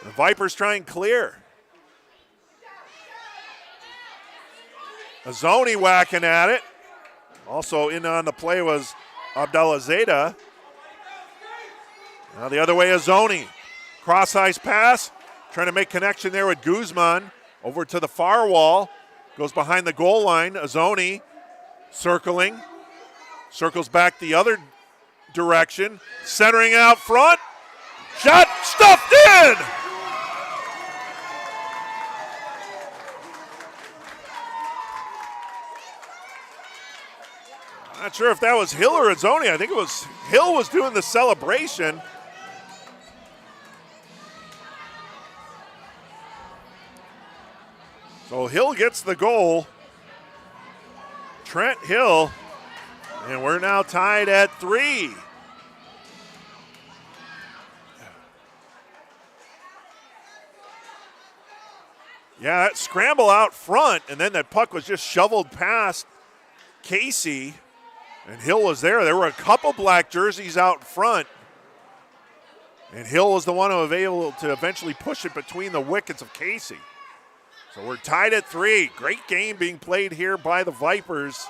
The Vipers try and clear. Azzoni whacking at it. Also in on the play was Abdallah Zeta. Now the other way, Azzoni. Cross-ice pass. Trying to make connection there with Guzman. Over to the far wall. Goes behind the goal line. Azzoni circling. Circles back the other direction. Centering out front. Shot stuffed in! Not sure if that was Hill or Azzoni. I think it was Hill was doing the celebration. So Hill gets the goal. Trent Hill. And we're now tied at 3. Yeah, that scramble out front, and then that puck was just shoveled past Casey, and Hill was there. There were a couple black jerseys out front, and Hill was the one who was able to eventually push it between the wickets of Casey. So we're tied at 3. Great game being played here by the Vipers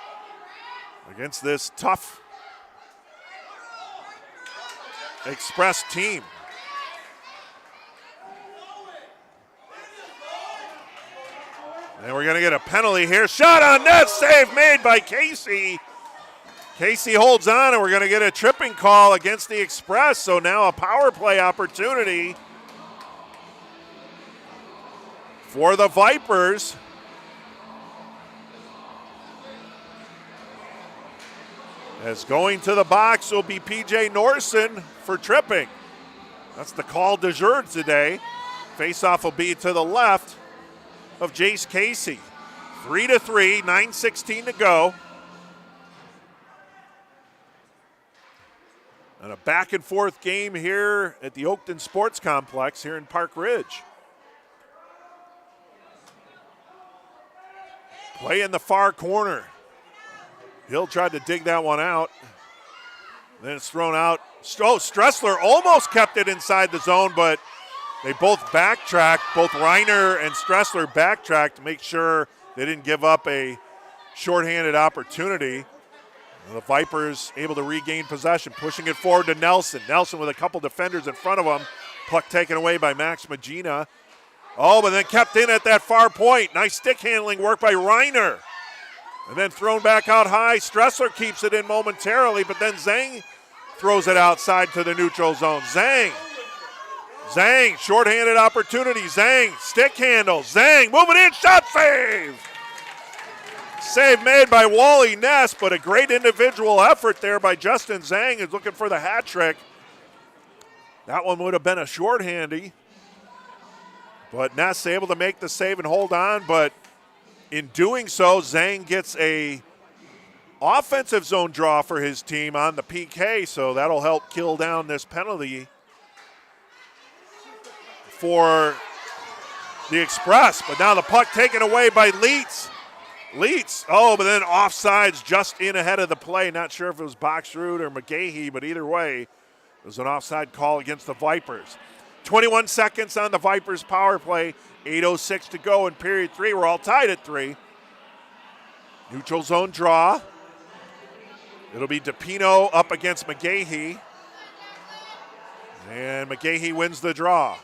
against this tough Express team. And we're going to get a penalty here. Shot on net, save made by Casey. Casey holds on, and we're going to get a tripping call against the Express. So now a power play opportunity for the Vipers. As going to the box will be P.J. Norson for tripping. That's the call de jour today. Faceoff will be to the left of Jace Casey. 3-3, 9:16 to go. And a back and forth game here at the Oakton Sports Complex here in Park Ridge. Play in the far corner. Hill tried to dig that one out. Then it's thrown out. Oh, Stressler almost kept it inside the zone, but they both backtracked. Both Reiner and Stressler backtracked to make sure they didn't give up a shorthanded opportunity. And the Vipers able to regain possession, pushing it forward to Nelson. Nelson with a couple defenders in front of him. Puck taken away by Max Magina. Oh, but then kept in at that far point. Nice stick handling work by Reiner. And then thrown back out high. Stressler keeps it in momentarily, but then Zhang throws it outside to the neutral zone. Zhang, shorthanded opportunity. Zhang, stick handle. Zhang, moving in, shot save. Save made by Wally Ness, but a great individual effort there by Justin Zhang, who's looking for the hat trick. That one would have been a shorthandy, but Ness able to make the save and hold on, but in doing so, Zhang gets a offensive zone draw for his team on the PK, so that'll help kill down this penalty for the Express. But now the puck taken away by Leitz. Oh, but then offsides just in ahead of the play. Not sure if it was Boxrud or McGahee, but either way, it was an offside call against the Vipers. 21 seconds on the Vipers power play. 8:06 to go in period 3. We're all tied at 3. Neutral zone draw. It'll be DePino up against McGahee. And McGahee wins the draw.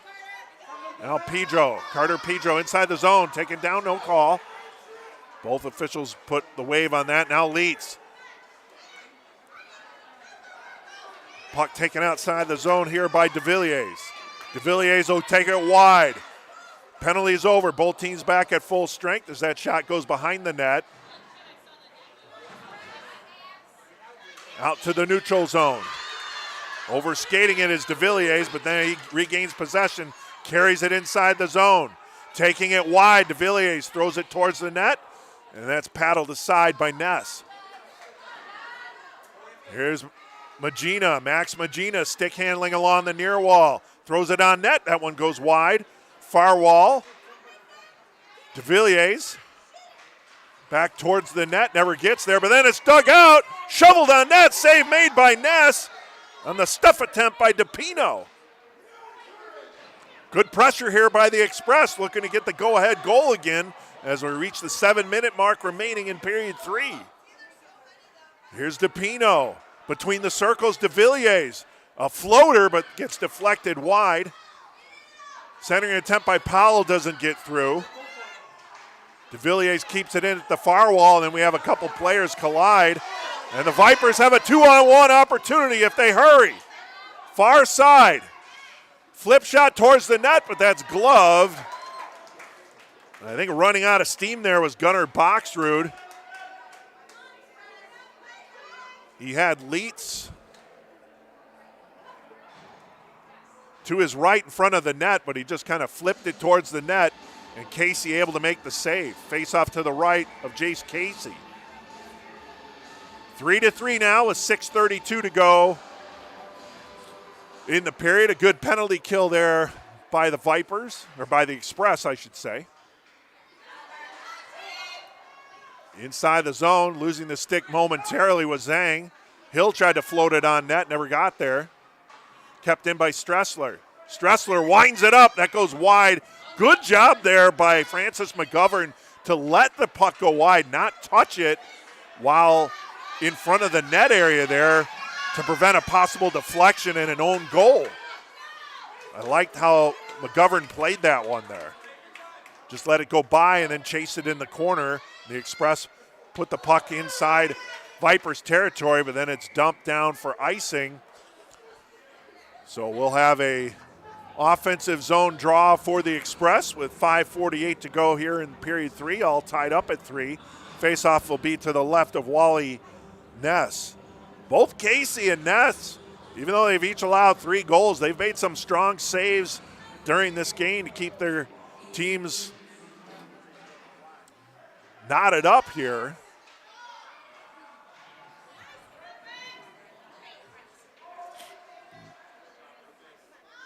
Now Carter Pedro inside the zone. Taken down, no call. Both officials put the wave on that. Now Leitz. Puck taken outside the zone here by DeVilliers. DeVilliers will take it wide. Penalty is over. Both teams back at full strength as that shot goes behind the net. Out to the neutral zone. Overskating it is DeVilliers, but then he regains possession, carries it inside the zone. Taking it wide, DeVilliers throws it towards the net, and that's paddled aside by Ness. Here's Magina, Max Magina, stick handling along the near wall. Throws it on net, that one goes wide. Far wall. DeVilliers back towards the net, never gets there, but then it's dug out, shoveled on net, save made by Ness on the stuff attempt by DePino. Good pressure here by the Express, looking to get the go-ahead goal again as we reach the 7-minute mark remaining in period 3. Here's DePino. Between the circles, DeVilliers. A floater, but gets deflected wide. Centering attempt by Powell doesn't get through. DeVilliers keeps it in at the far wall, and then we have a couple players collide. And the Vipers have a 2-on-1 opportunity if they hurry. Far side. Flip shot towards the net, but that's gloved. I think running out of steam there was Gunnar Boxrud. He had Leitz to his right in front of the net, but he just kind of flipped it towards the net, and Casey able to make the save. Face off to the right of Jace Casey. 3-3 now with 6:32 to go in the period. A good penalty kill there by the Vipers, or by the Express, I should say. Inside the zone, losing the stick momentarily was Zhang. Hill tried to float it on net, never got there. Kept in by Stressler. Stressler winds it up. That goes wide. Good job there by Francis McGovern to let the puck go wide, not touch it while in front of the net area there to prevent a possible deflection and an own goal. I liked how McGovern played that one there. Just let it go by and then chase it in the corner. The Express put the puck inside Vipers territory, but then it's dumped down for icing. So we'll have a offensive zone draw for the Express with 5:48 to go here in period 3, all tied up at 3. Faceoff will be to the left of Wally Ness. Both Casey and Ness, even though they've each allowed 3 goals, they've made some strong saves during this game to keep their teams knotted up here.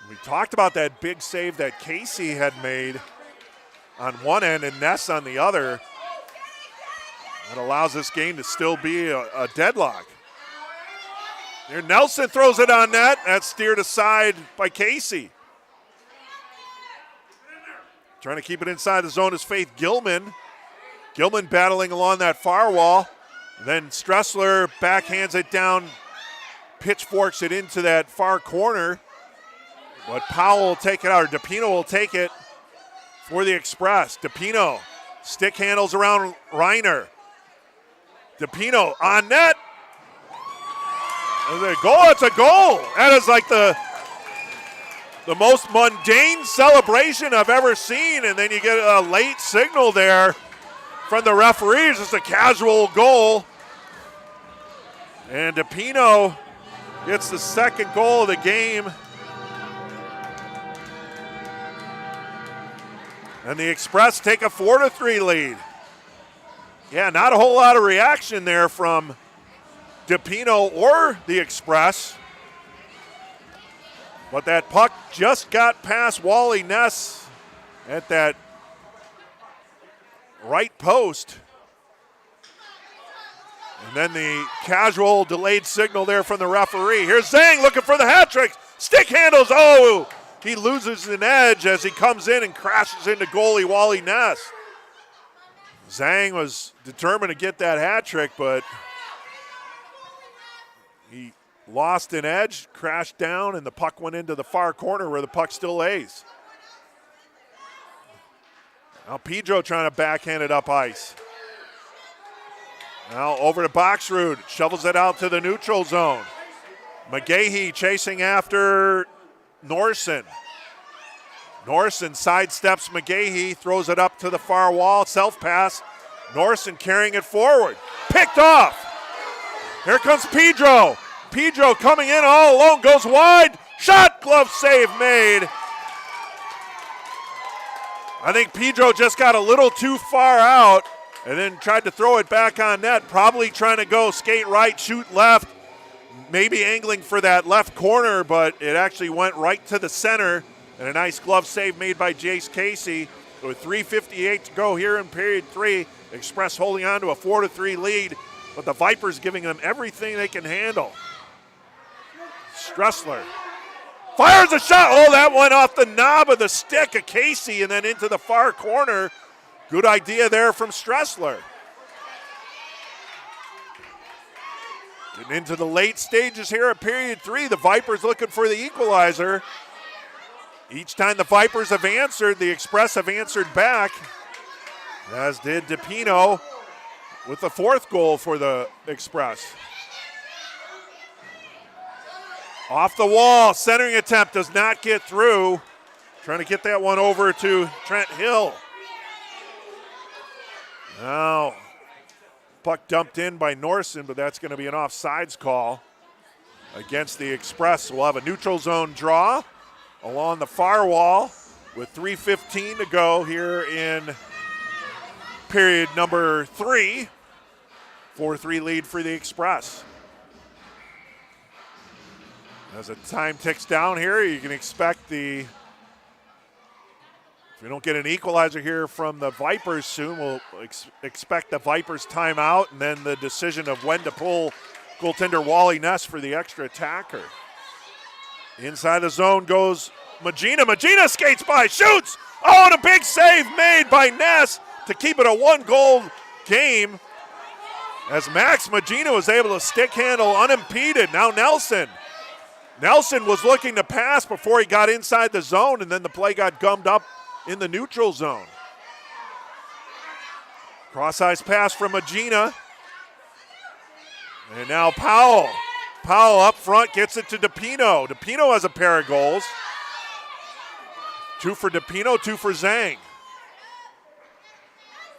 We talked about that big save that Casey had made on one end and Ness on the other. That allows this game to still be a deadlock. Here Nelson throws it on net. That's steered aside by Casey. Trying to keep it inside the zone is Faith Gilman. Gilman battling along that far wall. Then Stressler backhands it down, pitchforks it into that far corner. But Powell will take it out, or DePino will take it for the Express. DePino stick handles around Reiner. DePino on net. Is it a goal? It's a goal. That is like the most mundane celebration I've ever seen, and then you get a late signal there from the referees. It's a casual goal. And DePino gets the second goal of the game. And the Express take a 4-3 lead. Yeah, not a whole lot of reaction there from DePino or the Express. But that puck just got past Wally Ness at that right post. And then the casual delayed signal there from the referee. Here's Zhang looking for the hat trick. Stick handles. Oh, he loses an edge as he comes in and crashes into goalie Wally Ness. Zhang was determined to get that hat trick, but he lost an edge, crashed down, and the puck went into the far corner where the puck still lays. Now Pedro trying to backhand it up ice. Now over to Boxrud, shovels it out to the neutral zone. McGahee chasing after Norson. Norson sidesteps McGahee, throws it up to the far wall, self-pass. Norson carrying it forward, picked off. Here comes Pedro. Pedro coming in all alone, goes wide. Shot, glove save made. I think Pedro just got a little too far out and then tried to throw it back on net, probably trying to go skate right, shoot left, maybe angling for that left corner, but it actually went right to the center. And a nice glove save made by Jace Casey. With 3:58 to go here in period 3. Express holding on to a 4-3 lead, but the Vipers giving them everything they can handle. Stressler fires a shot. Oh, that went off the knob of the stick of Casey and then into the far corner. Good idea there from Stressler. Getting into the late stages here at period 3. The Vipers looking for the equalizer. Each time the Vipers have answered, the Express have answered back, as did DePino with the 4th goal for the Express. Off the wall, centering attempt does not get through. Trying to get that one over to Trent Hill. Now, puck dumped in by Norson, but that's going to be an offsides call against the Express. We'll have a neutral zone draw along the far wall with 3:15 to go here in period number 3. 4-3 lead for the Express. As the time ticks down here, you can expect if we don't get an equalizer here from the Vipers soon, we'll expect the Vipers timeout and then the decision of when to pull goaltender Wally Ness for the extra attacker. Inside the zone goes Magina. Magina skates by, shoots! Oh, and a big save made by Ness to keep it a 1-goal game as Max Magina was able to stick handle unimpeded. Now Nelson. Nelson was looking to pass before he got inside the zone, and then the play got gummed up in the neutral zone. Cross-ice pass from Magina. And now Powell. Powell up front gets it to DePino. DePino has a pair of goals. 2 for DePino, 2 for Zhang.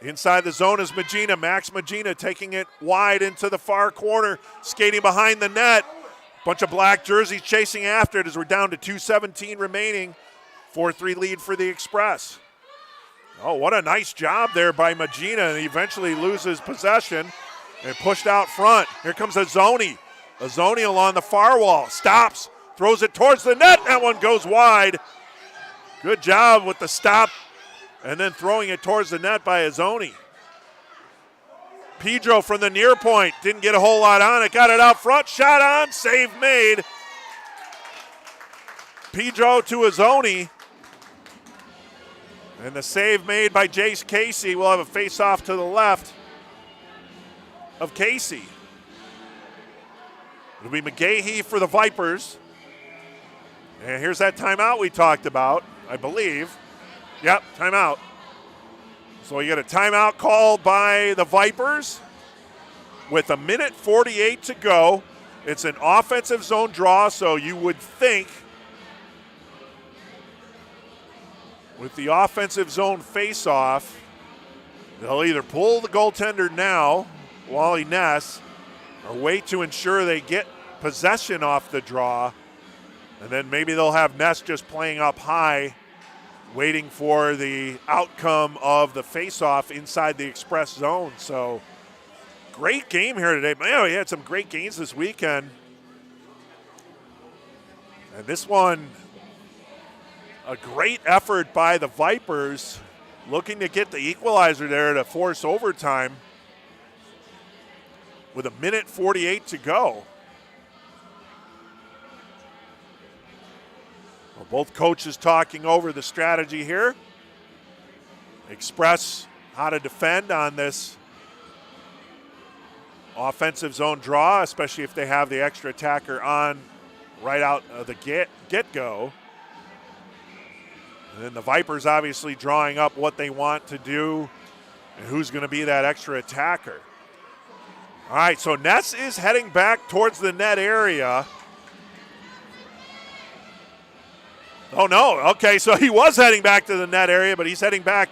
Inside the zone is Magina. Max Magina taking it wide into the far corner, skating behind the net. Bunch of black jerseys chasing after it as we're down to 2:17 remaining. 4-3 lead for the Express. Oh, what a nice job there by Magina, and he eventually loses possession and pushed out front. Here comes Azzoni. Azzoni along the far wall, stops, throws it towards the net. That one goes wide. Good job with the stop and then throwing it towards the net by Azzoni. Pedro from the near point, didn't get a whole lot on it, got it out front, shot on, save made. Pedro to Azzoni. And the save made by Jace Casey. We'll have a face-off to the left of Casey. It'll be McGahee for the Vipers. And here's that timeout we talked about, I believe. Yep, timeout. So you get a timeout called by the Vipers with 1:48 to go. It's an offensive zone draw, so you would think with the offensive zone face-off, they'll either pull the goaltender now, Wally Ness, or wait to ensure they get possession off the draw, and then maybe they'll have Ness just playing up high, waiting for the outcome of the face-off inside the Express zone. So great game here today. Man, we had some great games this weekend. And this one, a great effort by the Vipers, looking to get the equalizer there to force overtime with 1:48 to go. Well, both coaches talking over the strategy here. Express how to defend on this offensive zone draw, especially if they have the extra attacker on right out of the get-go. And then the Vipers obviously drawing up what they want to do and who's going to be that extra attacker. All right, so Ness is heading back towards the net area. Oh, no. Okay, so he was heading back to the net area, but he's heading back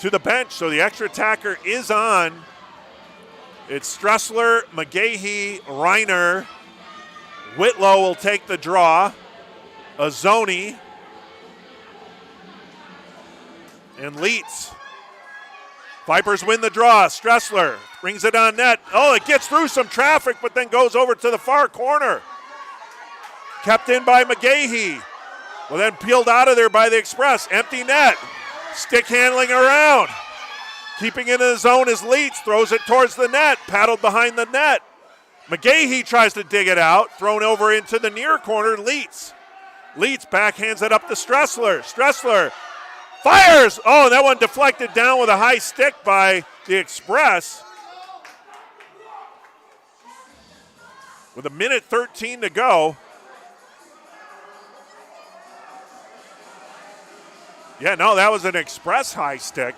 to the bench. So the extra attacker is on. It's Stressler, McGahee, Reiner. Whitlow will take the draw. Azzoni. And Leitz. Vipers win the draw. Stressler brings it on net. Oh, it gets through some traffic, but then goes over to the far corner. Kept in by McGahee. Well, then peeled out of there by the Express. Empty net. Stick handling around. Keeping it in the zone is Leitz. Throws it towards the net. Paddled behind the net. McGahee tries to dig it out. Thrown over into the near corner. Leitz. Leitz backhands it up to Stressler. Stressler fires. Oh, that one deflected down with a high stick by the Express. With 1:13 to go. Yeah, no, that was an Express high stick.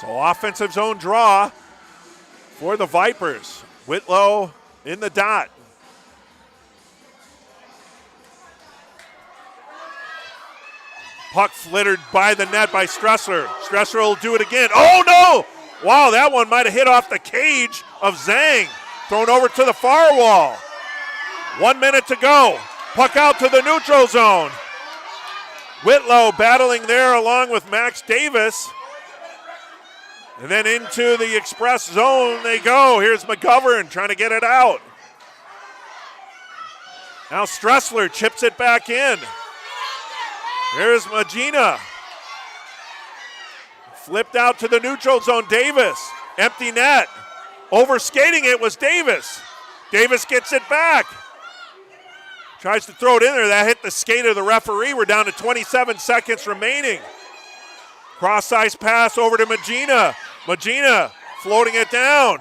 So offensive zone draw for the Vipers. Whitlow in the dot. Puck flittered by the net by Stressler. Stressler will do it again. Oh, no! Wow, that one might have hit off the cage of Zhang. Thrown over to the far wall. 1 minute to go. Puck out to the neutral zone. Whitlow battling there along with Max Davis. And then into the express zone they go. Here's McGovern trying to get it out. Now Stressler chips it back in. Here's Magina. Flipped out to the neutral zone. Davis. Empty net. Overskating it was Davis. Davis gets it back. Tries to throw it in there. That hit the skate of the referee. We're down to 27 seconds remaining. Cross-ice pass over to Magina. Magina floating it down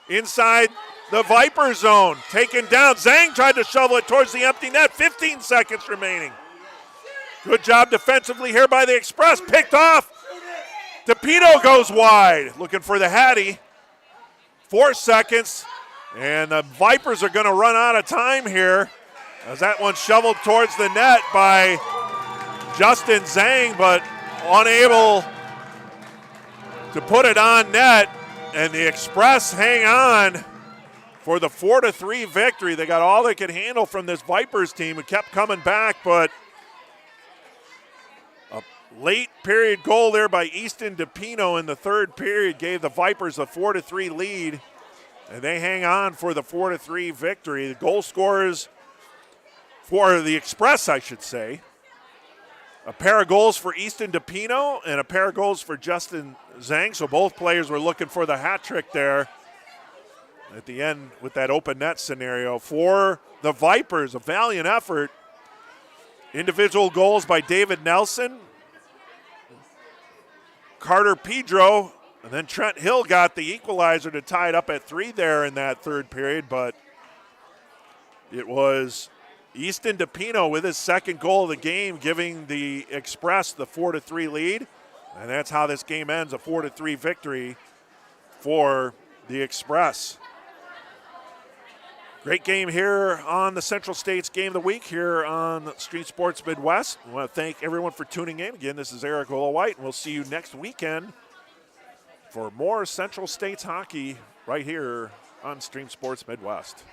inside the Viper zone. Taken down. Zhang tried to shovel it towards the empty net. 15 seconds remaining. Good job defensively here by the Express. Picked off. DePino goes wide. Looking for the Hattie. 4 seconds. And the Vipers are going to run out of time here as that one shoveled towards the net by Justin Zhang, but unable to put it on net. And the Express hang on for the 4-3 victory. They got all they could handle from this Vipers team. It kept coming back, but a late period goal there by Easton DePino in the third period gave the Vipers a 4-3 lead. And they hang on for the 4-3 victory. The goal scorers for the Express, I should say. A pair of goals for Easton DePino and a pair of goals for Justin Zhang. So both players were looking for the hat trick there at the end with that open net scenario. For the Vipers, a valiant effort. Individual goals by David Nelson, Carter Pedro, and then Trent Hill got the equalizer to tie it up at 3 there in that third period, but it was Easton DePino with his second goal of the game, giving the Express the 4-3 lead, and that's how this game ends, a 4-3 victory for the Express. Great game here on the Central States Game of the Week here on Stream Sports Midwest. I want to thank everyone for tuning in. Again, this is Eric Ola-White, and we'll see you next weekend for more Central States hockey right here on Stream Sports Midwest.